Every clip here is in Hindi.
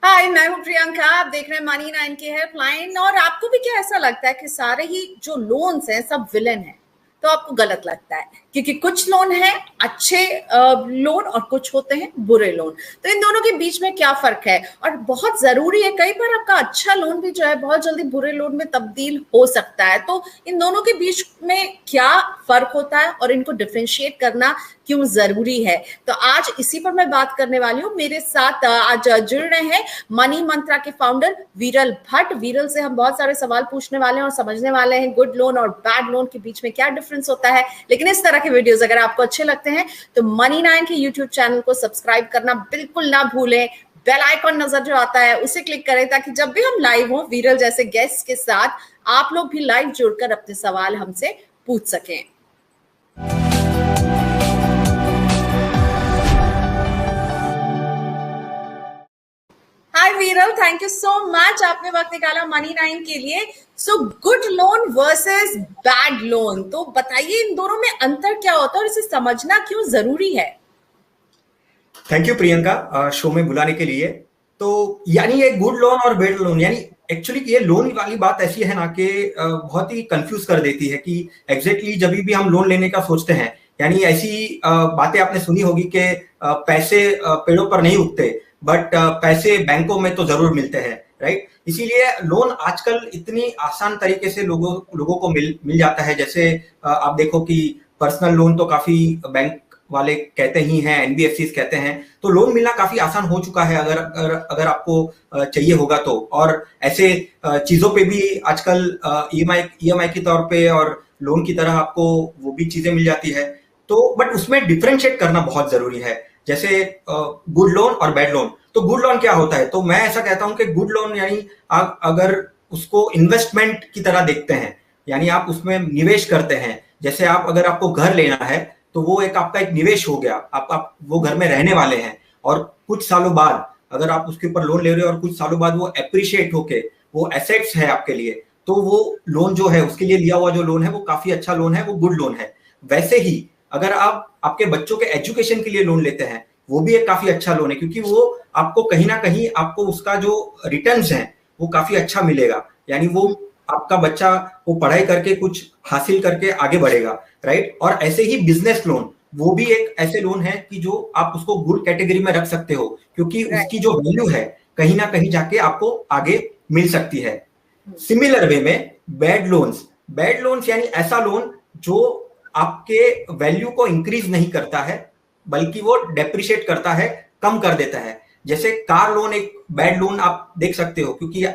हाय, मैं हूँ प्रियंका। आप देख रहे हैं मनी 9 की हेल्पलाइन। और आपको भी क्या ऐसा लगता है कि सारे ही जो लोन्स हैं सब विलेन हैं? तो आपको गलत लगता है, क्योंकि कुछ लोन हैं अच्छे लोन और कुछ होते हैं बुरे लोन। तो इन दोनों के बीच में क्या फर्क है? और बहुत जरूरी है, कई बार आपका अच्छा लोन भी जो है बहुत जल्दी बुरे लोन में तब्दील हो सकता है। तो इन दोनों के बीच में क्या फर्क होता है और इनको डिफरेंशिएट करना क्यों जरूरी है? तो आज इसी पर मैं बात करने वाली हूँ। मेरे साथ आज जुड़ रहे हैं मनी मंत्रा के फाउंडर वीरल भट्ट। वीरल से हम बहुत सारे सवाल पूछने वाले हैं और समझने वाले हैं गुड लोन और बैड लोन के बीच में क्या डिफरेंस होता है। लेकिन इस तरह के वीडियोस अगर आपको अच्छे लगते हैं तो मनी 9 के यूट्यूब चैनल को सब्सक्राइब करना बिल्कुल ना भूलें। बेल आइकॉन नजर जो आता है उसे क्लिक करें, ताकि जब भी हम लाइव हो वीरल जैसे गेस्ट के साथ आप लोग भी लाइव जुड़कर अपने सवाल हमसे पूछ सकें। हाय वीरल, थैंक यू सो मच, आपने वक्त निकाला मनी 9 के लिए। So good loan versus bad loan, तो बताइए इन दोनों में अंतर क्या होता है और इसे समझना क्यों जरूरी है? थैंक यू प्रियंका शो में बुलाने के लिए। तो यानी ये गुड लोन और बैड लोन, यानी एक्चुअली ये लोन वाली बात ऐसी है ना कि बहुत ही कंफ्यूज कर देती है कि एग्जैक्टली जब भी हम लोन लेने का सोचते हैं, यानी ऐसी बातें आपने सुनी होगी कि पैसे पेड़ों पर नहीं उगते, बट पैसे बैंकों में तो जरूर मिलते हैं, राइट। इसीलिए लोन आजकल इतनी आसान तरीके से लोगों को मिल जाता है। जैसे आप देखो कि पर्सनल लोन तो काफी बैंक वाले कहते ही हैं, एनबीएफसी कहते हैं, तो लोन मिलना काफी आसान हो चुका है अगर आपको चाहिए होगा तो। और ऐसे चीजों पे भी आजकल ईएमआई के तौर पे और लोन की तरह आपको वो भी चीजें मिल जाती है। तो बट उसमें डिफरेंशिएट करना बहुत जरूरी है, जैसे गुड लोन और बैड लोन। तो गुड लोन क्या होता है? तो मैं ऐसा कहता हूं कि गुड लोन यानी अगर उसको इन्वेस्टमेंट की तरह देखते हैं, यानी आप उसमें निवेश करते हैं। जैसे अगर आपको घर लेना है तो वो आपका एक निवेश हो गया, आप वो घर में रहने वाले हैं, और कुछ सालों बाद अगर आप उसके ऊपर लोन ले रहे हो और कुछ सालों बाद वो एप्रिशिएट होके वो एसेट्स है आपके लिए, तो वो लोन जो है उसके लिए लिया हुआ जो लोन है वो काफी अच्छा लोन है, वो गुड लोन है। वैसे ही अगर आप आपके बच्चों के एजुकेशन के लिए लोन लेते हैं, वो भी एक काफी अच्छा लोन है, क्योंकि वो आपको कहीं ना कहीं आपको उसका जो रिटर्न्स है वो काफी अच्छा मिलेगा। यानी वो आपका बच्चा वो पढ़ाई करके कुछ हासिल करके आगे बढ़ेगा, राइट। और ऐसे ही बिजनेस लोन, वो भी एक ऐसे लोन है कि जो आप उसको गुड कैटेगरी में रख सकते हो, क्योंकि उसकी जो वैल्यू है कहीं ना कहीं जाके आपको आगे मिल सकती है। सिमिलर वे में बैड लोन्स यानी ऐसा लोन जो आपके वैल्यू को इंक्रीज नहीं करता है, बल्कि वो डेप्रिशिएट करता है, कम कर देता है। जैसे कार लोन एक बैड लोन आप देख सकते हो, क्योंकि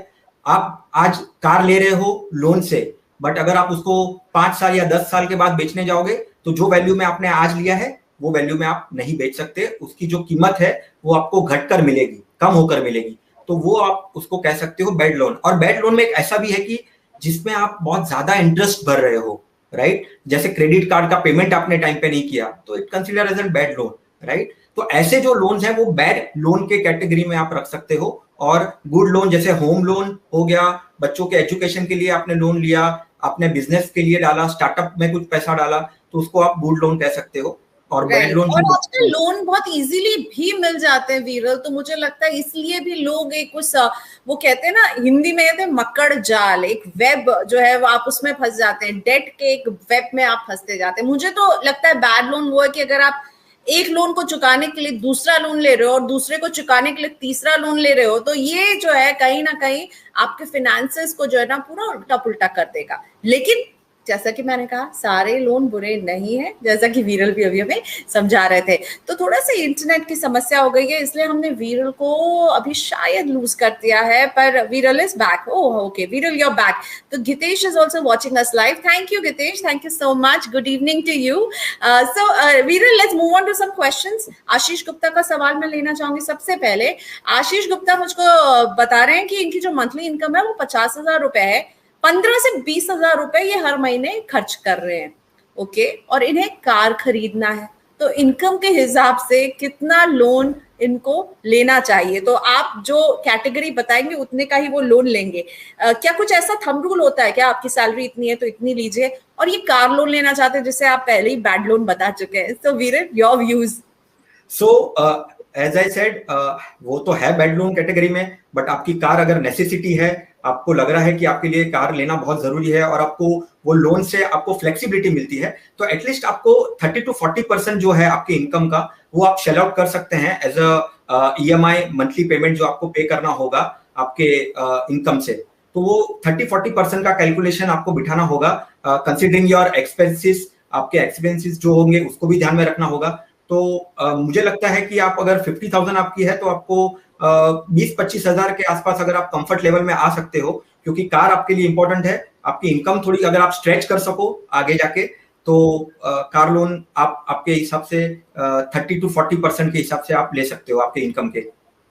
आप आज कार ले रहे हो लोन से, बट अगर आप उसको 5 साल या 10 साल के बाद बेचने जाओगे तो जो वैल्यू में आपने आज लिया है वो वैल्यू में आप नहीं बेच सकते। उसकी जो कीमत है वो आपको घटकर मिलेगी, कम होकर मिलेगी। तो वो आप उसको कह सकते हो बैड लोन। और बैड लोन में एक ऐसा भी है कि जिसमें आप बहुत ज्यादा इंटरेस्ट भर रहे हो, राइट। जैसे क्रेडिट कार्ड का पेमेंट आपने टाइम पे नहीं किया तो it consider as an bad loan, right. तो ऐसे जो लोन्स हैं वो बैड लोन के कैटेगरी में आप रख सकते हो। और गुड लोन जैसे होम लोन हो गया, बच्चों के एजुकेशन के लिए आपने लोन लिया, आपने बिजनेस के लिए डाला, स्टार्टअप में कुछ पैसा डाला, तो उसको आप गुड लोन कह सकते हो। और बैड लोन और आजकल लोन बहुत इजीली भी मिल जाते हैं वीरल, तो मुझे लगता है इसलिए भी लोग एक उस वो कहते हैं ना, हिंदी में कहते हैं मकड़ जाल, एक वेब जो है वो आप उसमें फंस जाते हैं, डेट के एक वेब में आप फंसते जाते हैं। मुझे तो लगता है बैड लोन वो है कि अगर आप एक लोन को चुकाने के लिए दूसरा लोन ले रहे हो और दूसरे को चुकाने के लिए तीसरा लोन ले रहे हो, तो ये जो है कहीं ना कहीं आपके फिनेंसेस को जो है ना पूरा उल्टा पुल्टा कर देगा। लेकिन जैसा कि मैंने कहा, सारे लोन बुरे नहीं है, जैसा कि वीरल भी अभी हमें समझा रहे थे। तो थोड़ा सा इंटरनेट की समस्या हो गई है, इसलिए हमने वीरल को अभी शायद लूज कर दिया है, पर Viral is back. Oh okay Viral, you are back. तो Gitesh is also watching us live. Thank you Gitesh, thank you so much. Good evening to you. So Viral, let's move on to some questions. Ashish Gupta का सवाल मैं लेना चाहूंगी सबसे पहले। आशीष गुप्ता मुझको बता रहे हैं कि इनकी जो मंथली इनकम है वो 50,000 रुपए है, 15 से 20,000 रुपए ये हर महीने खर्च कर रहे हैं। ओके, और इन्हें कार खरीदना है, तो इनकम के हिसाब से कितना लोन इनको लेना चाहिए? तो आप जो कैटेगरी बताएंगे उतने का ही वो लोन लेंगे। क्या कुछ ऐसा थंब रूल होता है क्या, आपकी सैलरी इतनी है तो इतनी लीजिए? और ये कार लोन लेना चाहते हैं जिसे आप पहले ही बैड लोन बता चुके हैं, तो Veer your views. So as I said, वो तो है बेड लोन कैटेगरी में, बट आपकी कार अगर नेसेसिटी है, आपको लग रहा है कि आपके लिए कार लेना बहुत जरूरी है और आपको वो लोन से आपको फ्लेक्सिबिलिटी मिलती है, तो एटलीस्ट आपको 30 to 40% जो है आपके इनकम का, वो आप शेल आउट कर सकते हैं as a EMI monthly payment जो आपको पे करना होगा आपके इनकम से। तो वो 30-40% का कैलकुलेशन आपको बिठाना होगा, कंसिडरिंग योर एक्सपेंसेस, आपके एक्सपेंसेस जो होंगे उसको भी ध्यान में रखना होगा। तो मुझे लगता है कि आप अगर 50,000 आपकी है तो आपको 20-25 हजार के आसपास अगर आप कंफर्ट लेवल में आ सकते हो, क्योंकि कार आपके लिए इंपॉर्टेंट है। आपकी इनकम थोड़ी अगर आप स्ट्रेच कर सको आगे जाके, तो कार लोन आप आपके हिसाब से 30 to 40% के हिसाब से आप ले सकते हो आपके इनकम के।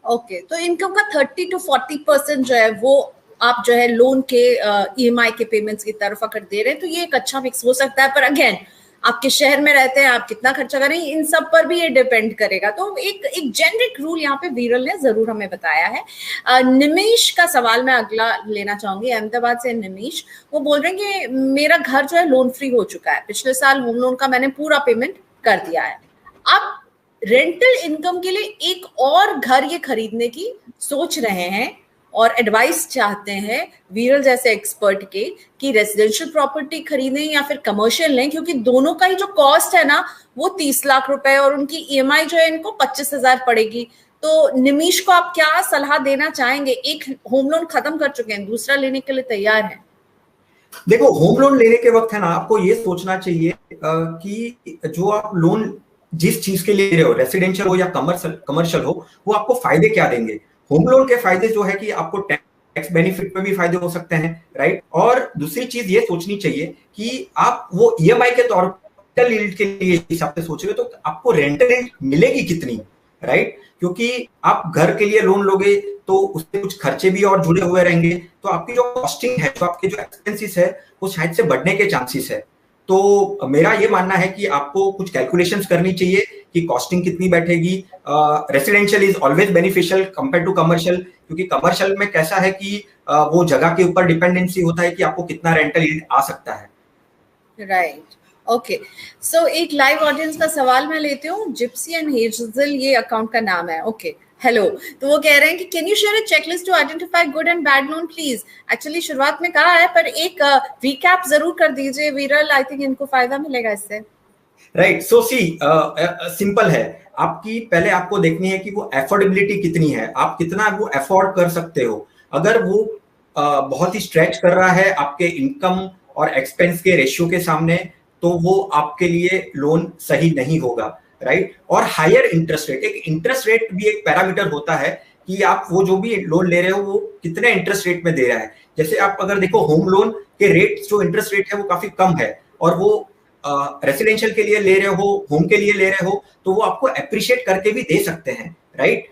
ओके, तो इनकम का 30 to 40% जो है वो आप जो है लोन के EMI के पेमेंट्स की तरफ अगर दे रहे हैं, तो ये एक अच्छा मिक्स हो सकता है। पर अगेन, आपके शहर में रहते हैं, आप कितना खर्चा करेंगे, इन सब पर भी ये डिपेंड करेगा। तो एक जेनरिक रूल यहाँ पे वीरल ने जरूर हमें बताया है। निमेश का सवाल मैं अगला लेना चाहूंगी, अहमदाबाद से निमेश। वो बोल रहे हैं कि मेरा घर जो है लोन फ्री हो चुका है, पिछले साल होम लोन का मैंने पूरा पेमेंट कर दिया है। अब रेंटल इनकम के लिए एक और घर ये खरीदने की सोच रहे हैं और एडवाइस चाहते हैं वीरल जैसे एक्सपर्ट के कि रेजिडेंशियल प्रॉपर्टी खरीदें या फिर कमर्शियल लें, क्योंकि दोनों का ही जो कॉस्ट है ना वो 30 लाख रुपए और उनकी EMI जो है इनको 25,000 पड़ेगी। तो निमिष को आप क्या सलाह देना चाहेंगे? एक होम लोन खत्म कर चुके हैं, दूसरा लेने के लिए तैयार है। देखो, होम लोन लेने के वक्त है ना, आपको ये सोचना चाहिए कि जो आप लोन जिस चीज के लिए ले रहे हो, रेसिडेंशियल हो या कमर्शियल हो, वो आपको फायदे क्या देंगे। होम लोन के फायदे जो है कि आपको टैक्स बेनिफिट में भी फायदे हो सकते हैं, राइट। और दूसरी चीज ये सोचनी चाहिए कि आप वो EMI के तौर पर यील्ड के लिए हिसाब से सोच रहे हो, तो आपको रेंटल यील्ड मिलेगी कितनी, राइट। क्योंकि आप घर के लिए लोन लोगे तो उससे कुछ खर्चे भी और जुड़े हुए रहेंगे, तो आपकी जो कॉस्टिंग है, जो आपके जो एक्सपेंसेस है, वो शायद से बढ़ने के चांसेस है। तो मेरा ये मानना है कि आपको कुछ कैलकुलेशंस करनी चाहिए कि कॉस्टिंग कितनी बैठेगी। Residential is always beneficial compare to commercial, क्योंकि कमर्शियल में कैसा है कि वो जगह के ऊपर डिपेंडेंसी होता है कि आपको कितना रेंटल यील्ड आ सकता है, राइट। ओके, सो एक लाइव ऑडियंस का सवाल मैं लेती हूँ। जिप्सी एंड हेजल ये अकाउंट का नाम है। Okay, hello. तो वो कह रहे हैं कि can you share a checklist to identify good and bad loan please. Actually शुरुआत में कहा है, पर एक रिकैप जरूर कर दीजिए वीरल, आई थिंक इनको फायदा मिलेगा इससे। राइट। सो सी, सिंपल है। आपकी पहले आपको देखनी है कि वो एफोर्डेबिलिटी कितनी है, आप कितना वो अफोर्ड कर सकते हो। अगर वो बहुत ही स्ट्रेच कर रहा है आपके इनकम और एक्सपेंस के रेशियो के सामने, तो वो आपके लिए लोन सही नहीं होगा, राइट। और हायर इंटरेस्ट रेट, एक इंटरेस्ट रेट भी एक पैरामीटर होता है कि आप वो जो भी लोन ले रहे हो वो कितने इंटरेस्ट रेट में दे रहा है। जैसे आप अगर देखो, होम लोन के रेट, जो इंटरेस्ट रेट है वो काफी कम है, और वो रेसिडेंशियल के लिए ले रहे हो, होम के लिए ले रहे हो, तो वो आपको अप्रिशिएट करके भी दे सकते हैं, राइट।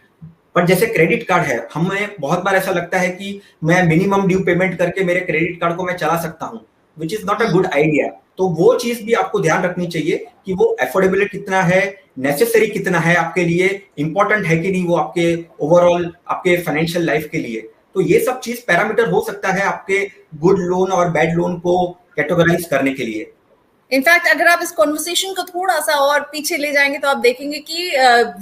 पर जैसे क्रेडिट कार्ड है, हमें बहुत बार ऐसा लगता है कि मैं मिनिमम ड्यू पेमेंट करके मेरे क्रेडिट कार्ड को मैं चला सकता हूँ, which is not a good idea. तो वो चीज भी आपको ध्यान रखनी चाहिए कि वो एफोर्डेबिलिटी कितना है, नेसेसरी कितना है आपके लिए, इंपॉर्टेंट है कि नहीं वो आपके ओवरऑल आपके फाइनेंशियल लाइफ के लिए। तो ये सब चीज पैरामीटर हो सकता है आपके गुड लोन और बैड लोन को कैटेगराइज करने के लिए। इनफैक्ट अगर आप इस कॉन्वर्सेशन को थोड़ा सा और पीछे ले जाएंगे तो आप देखेंगे कि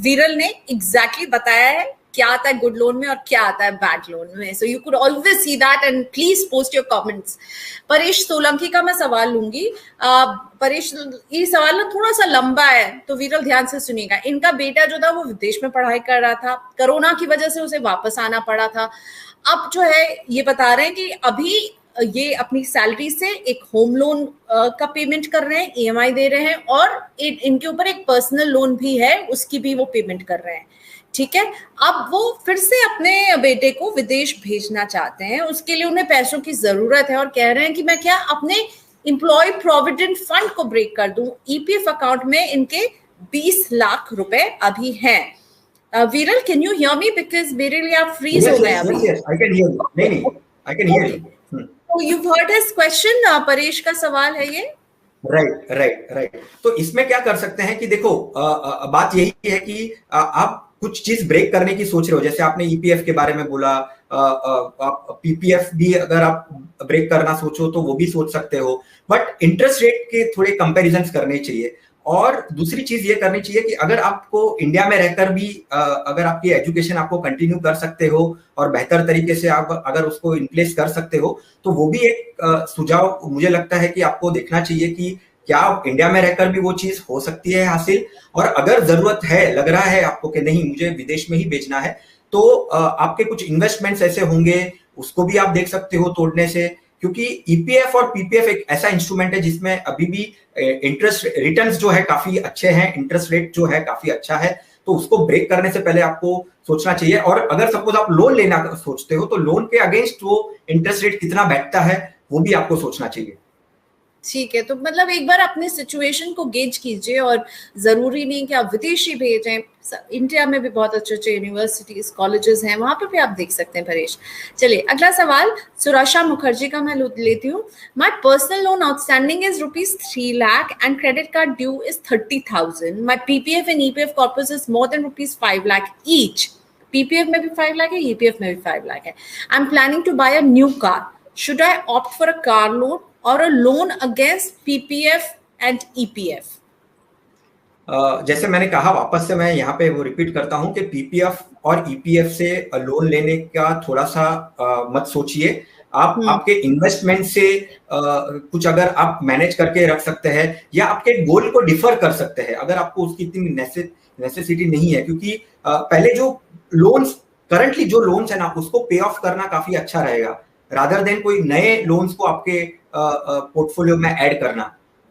वीरल ने एग्जैक्टली बताया है क्या आता है गुड लोन में और क्या आता है बैड लोन में। So you could always see that and please post your comments. Paresh Solanki का मैं सवाल लूंगी। परेश, ये सवाल ना थोड़ा सा लंबा है, तो वीरल ध्यान से सुनिएगा। इनका बेटा जो था वो विदेश में पढ़ाई कर रहा था, कोरोना की वजह से उसे वापस आना पड़ा था। अब जो है ये बता रहे हैं कि अभी ये अपनी सैलरी से एक होम लोन का पेमेंट कर रहे हैं, EMI दे रहे हैं, और इनके ऊपर एक पर्सनल लोन भी है, उसकी भी वो पेमेंट कर रहे हैं। ठीक है, अब वो फिर से अपने बेटे को विदेश भेजना चाहते हैं, उसके लिए उन्हें पैसों की जरूरत है और कह रहे हैं कि मैं क्या अपने एम्प्लॉय प्रोविडेंट फंड को ब्रेक कर दूं। EPF अकाउंट में इनके 20 लाख रुपए अभी हैं। वीरल, can you hear me? Because मेरे लिए आप फ्रीज हो गए अभी। Yes, I can hear you. नहीं, I can hear you. So you've heard his question, Paresh का सवाल है ये। राइट। तो इसमें क्या कर सकते हैं कि देखो, बात यही है कि आप कुछ चीज ब्रेक करने की सोच रहे हो, जैसे आपने EPF के बारे में बोला, आप PPF भी अगर आप ब्रेक करना सोचो तो वो भी सोच सकते हो, बट इंटरेस्ट रेट के थोड़े कंपैरिजंस करने चाहिए। और दूसरी चीज ये करनी चाहिए कि अगर आपको इंडिया में रहकर भी अगर आपकी एजुकेशन आपको कंटिन्यू कर सकते हो और बेहतर तरीके से आप अगर उसको इनप्लेस कर सकते हो, तो वो भी एक सुझाव मुझे लगता है कि आपको देखना चाहिए कि क्या इंडिया में रहकर भी वो चीज हो सकती है हासिल। और अगर जरूरत है, लग रहा है आपको कि नहीं मुझे विदेश में ही भेजना है, तो आपके कुछ इन्वेस्टमेंट्स ऐसे होंगे, उसको भी आप देख सकते हो तोड़ने से, क्योंकि ईपीएफ और पीपीएफ एक ऐसा इंस्ट्रूमेंट है जिसमें अभी भी इंटरेस्ट रिटर्न्स जो है काफी अच्छे हैं, इंटरेस्ट रेट जो है काफी अच्छा है, तो उसको ब्रेक करने से पहले आपको सोचना चाहिए। और अगर सपोज आप लोन लेना सोचते हो, तो लोन के अगेंस्ट वो इंटरेस्ट रेट कितना बैठता है वो भी आपको सोचना चाहिए। ठीक है, तो मतलब एक बार अपने सिचुएशन को गेज कीजिए, और जरूरी नहीं कि आप विदेशी भेजें, इंडिया में भी बहुत अच्छे अच्छे यूनिवर्सिटीज कॉलेजेस हैं, वहां पे भी आप देख सकते हैं परेश। चलिए अगला सवाल सुराशा मुखर्जी का मैं लेती हूँ। My personal loan outstanding is ₹3 lakh and credit card due is 30,000। My PPF and EPF corpus is more than ₹5 lakh each. PPF में भी 5 लाख है, ईपीएफ में भी 5 लाख है। I am planning to buy a new car, should I opt for a car loan और a loan against PPF and EPF? जैसे मैंने कहा, वापस से मैं यहाँ पे वो रिपीट करता हूँ कि पीपीएफ और ईपीएफ से लोन लेने का थोड़ा सा मत सोचिए। आप आपके इन्वेस्टमेंट से कुछ अगर आप मैनेज करके रख सकते हैं, या आपके गोल को डिफर कर सकते हैं अगर आपको उसकी इतनी नेसेसिटी नहीं है, क्योंकि पहले जो लोन्स करंटली जो लोन्स है ना, उसको पे ऑफ करना काफी अच्छा रहेगा, रादर देन कोई नए लोन्स को आपके पोर्टफोलियो में ऐड करना।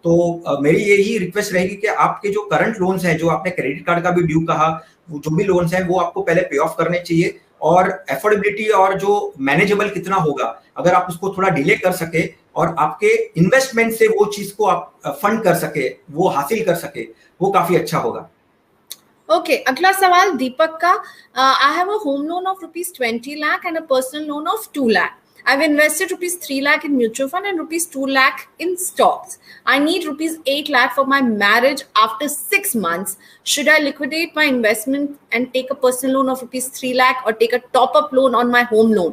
तो मेरी यही रिक्वेस्ट रहेगी कि आपके जो करंट लोन्स हैं, जो आपने क्रेडिट कार्ड का भी ड्यू कहा, वो जो भी लोन्स हैं वो आपको पहले पे ऑफ करने चाहिए, और एफोर्डेबिलिटी और जो मैनेजेबल कितना होगा अगर आप उसको थोड़ा डिले कर सके और आपके इन्वेस्टमेंट से वो चीज को आप फंड कर सके, वो हासिल कर सके, वो काफी अच्छा होगा। ओके, अगला सवाल दीपक का। I have a home loan of ₹20 lakh and a personal loan of 2 lakh. I've invested ₹3 lakh in mutual fund and ₹2 lakh in stocks. I need ₹8 lakh for my marriage after 6 months. Should I liquidate my investment and take a personal loan of ₹3 lakh or take a top-up loan on my home loan?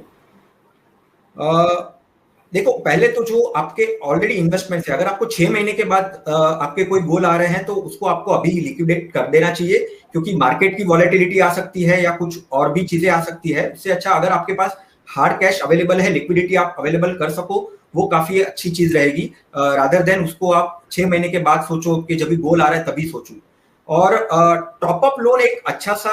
देखो, पहले तो जो आपके ऑलरेडी इन्वेस्टमेंट है, अगर आपको 6 महीने के बाद आपके कोई गोल आ रहे हैं, तो उसको आपको अभी लिक्विडेट कर देना चाहिए, क्योंकि मार्केट की वॉलेटिलिटी आ सकती है या कुछ और भी चीजें आ सकती है। उससे अच्छा अगर आपके पास हार्ड कैश अवेलेबल है, लिक्विडिटी आप अवेलेबल कर सको, वो काफी अच्छी चीज रहेगी, रादर देन उसको आप 6 महीने के बाद सोचो कि जब भी गोल आ रहा है तभी सोचो। और टॉप अप लोन एक अच्छा सा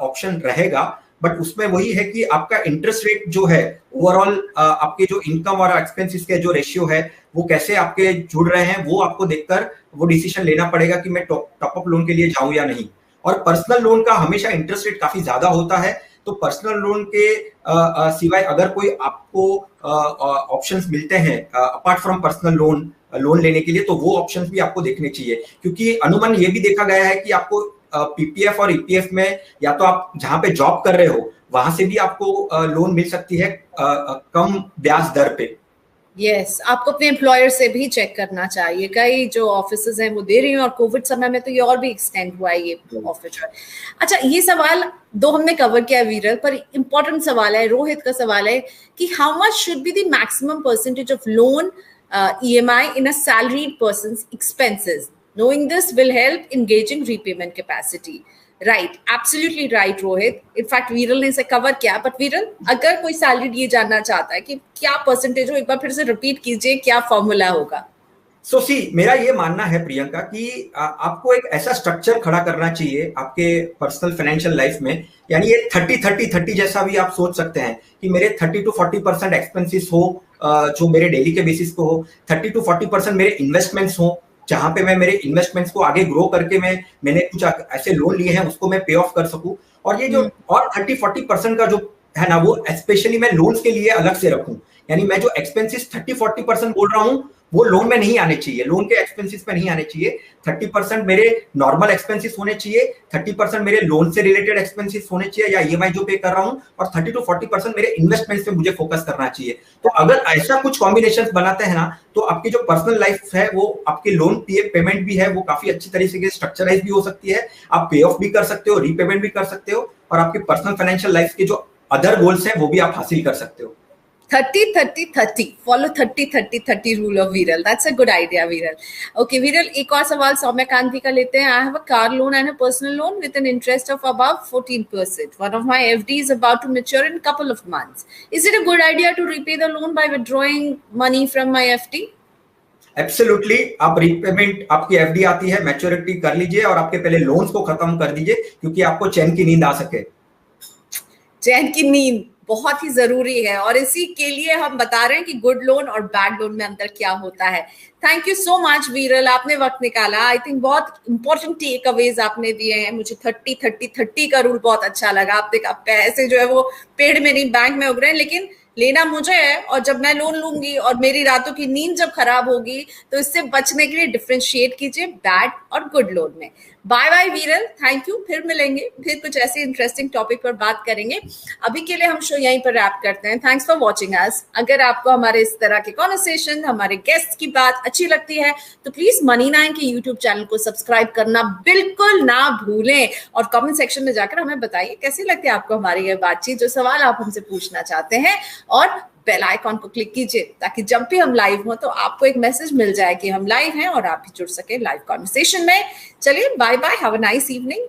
ऑप्शन रहेगा, बट उसमें वही है कि आपका इंटरेस्ट रेट जो है ओवरऑल आपके जो इनकम और एक्सपेंसेस के जो रेशियो है वो कैसे आपके जुड़ रहे हैं, वो आपको देखकर वो डिसीजन लेना पड़ेगा कि मैं टॉप अप लोन के लिए जाऊं या नहीं। और पर्सनल लोन का हमेशा इंटरेस्ट रेट काफी ज्यादा होता है, तो पर्सनल लोन के सिवाय अगर कोई आपको ऑप्शंस मिलते हैं अपार्ट फ्रॉम पर्सनल लोन लेने के लिए, तो वो ऑप्शंस भी आपको देखने चाहिए, क्योंकि अनुमान ये भी देखा गया है कि आपको पीपीएफ और ईपीएफ में या तो आप जहां पे जॉब कर रहे हो वहां से भी आपको लोन मिल सकती है कम ब्याज दर पे। यस, आपको अपने एम्प्लॉयर से भी चेक करना चाहिए, कई जो ऑफिसेज हैं वो दे रही हैं, और कोविड समय में तो ये और भी एक्सटेंड हुआ है ये ऑफर जो है। अच्छा, ये सवाल दो हमने कवर किया विरल, पर इंपॉर्टेंट सवाल है, रोहित का सवाल है कि how much should be the maximum percentage of loan EMI in a salaried person's expenses? Knowing this will help in gauging repayment capacity. Right, absolutely right, Rohit. In fact, वीरल ने इसे कवर किया, बट वीरल अगर कोई सैलरीड ये जानना चाहता है कि क्या परसेंटेज हो, एक बार फिर से रिपीट कीजिए, क्या फॉर्मूला होगा? मेरा ये मानना है प्रियंका कि आपको एक ऐसा स्ट्रक्चर खड़ा करना चाहिए आपके पर्सनल फाइनेंशियल लाइफ में, यानी ये 30-30-30 जैसा भी आप सोच सकते हैं कि मेरे 30 to 40% एक्सपेंसेस हो जो मेरे डेली के बेसिस को हो, 30 to 40% मेरे इन्वेस्टमेंट्स हो, जहां पे मैं मेरे इन्वेस्टमेंट्स को आगे ग्रो करके मैंने कुछ ऐसे लोन लिए हैं उसको मैं पे ऑफ कर सकूं, और ये जो और 30-40% का जो है ना, वो स्पेशली मैं लोन्स के लिए अलग से रखूं, यानी मैं जो एक्सपेंसेस 30-40% बोल रहा हूं वो लोन में नहीं आने चाहिए, लोन के एक्सपेंसेस में नहीं आने चाहिए। 30% मेरे नॉर्मल एक्सपेंसेस होने चाहिए, 30% मेरे लोन से रिलेटेड एक्सपेंसेस होने चाहिए या ईएमआई जो पे कर रहा हूं, और 30 to 40% मेरे इन्वेस्टमेंट्स पे मुझे फोकस करना चाहिए। तो अगर ऐसा कुछ कॉम्बिनेशन बनाते हैं ना, तो आपकी जो पर्सनल लाइफ है वो आपकी लोन पेमेंट भी है वो काफी अच्छी तरीके से स्ट्रक्चराइज भी हो सकती है, आप पे ऑफ भी कर सकते हो, रीपेमेंट भी कर सकते हो, और आपकी पर्सनल फाइनेंशियल लाइफ के जो अदर गोल्स हैं वो भी आप हासिल कर सकते हो। 30-30-30 follow 30-30-30 rule of Viral. That's a good idea, Viral. Okay, Viral, एक और सवाल सौम्यकांत का लेते हैं. I have a car loan and a personal loan with an interest of above 14%. One of my FD is about to mature in a couple of months. Is it a good idea to repay the loan by withdrawing money from my FD? Absolutely, आप रीपेमेंट, आपकी एफडी आती है, मैच्योरिटी कर लीजिए और आपके पहले लोन्स को खत्म कर दीजिए, क्योंकि आपको चैन की नींद आ सके. चैन की नींद बहुत ही जरूरी है, और इसी के लिए हम बता रहे हैं कि गुड लोन और बैड लोन में अंतर क्या होता है. थैंक यू सो मच वीरल, आपने वक्त निकाला. आई थिंक बहुत इंपॉर्टेंट टेक अवेज आपने दिए हैं. मुझे 30-30-30 का रूल बहुत अच्छा लगा. आप देखा, पैसे जो है वो पेड़ में नहीं बैंक में उग रहे हैं, लेकिन लेना मुझे है, और जब मैं लोन लूंगी और मेरी रातों की नींद जब खराब होगी, तो इससे बचने के लिए डिफरेंशिएट कीजिए बैड और गुड लोन में. बाय बाय वीरल, थैंक यू. फिर मिलेंगे, फिर कुछ ऐसे इंटरेस्टिंग टॉपिक पर बात करेंगे. अभी के लिए हम शो यहीं पर रैप करते हैं. Thanks for watching us. अगर आपको हमारे इस तरह के कॉन्वर्सेशन, हमारे गेस्ट की बात अच्छी लगती है, तो प्लीज मनी9 के यूट्यूब चैनल को सब्सक्राइब करना बिल्कुल ना भूलें, और कमेंट सेक्शन में जाकर हमें बताइए कैसी लगती है आपको हमारी ये बातचीत, जो सवाल आप हमसे पूछना चाहते हैं, और बेल आइकॉन को क्लिक कीजिए ताकि जब भी हम लाइव हो तो आपको एक मैसेज मिल जाए कि हम लाइव हैं, और आप भी जुड़ सके लाइव कॉन्वर्सेशन में. चलिए, bye bye, have a nice evening.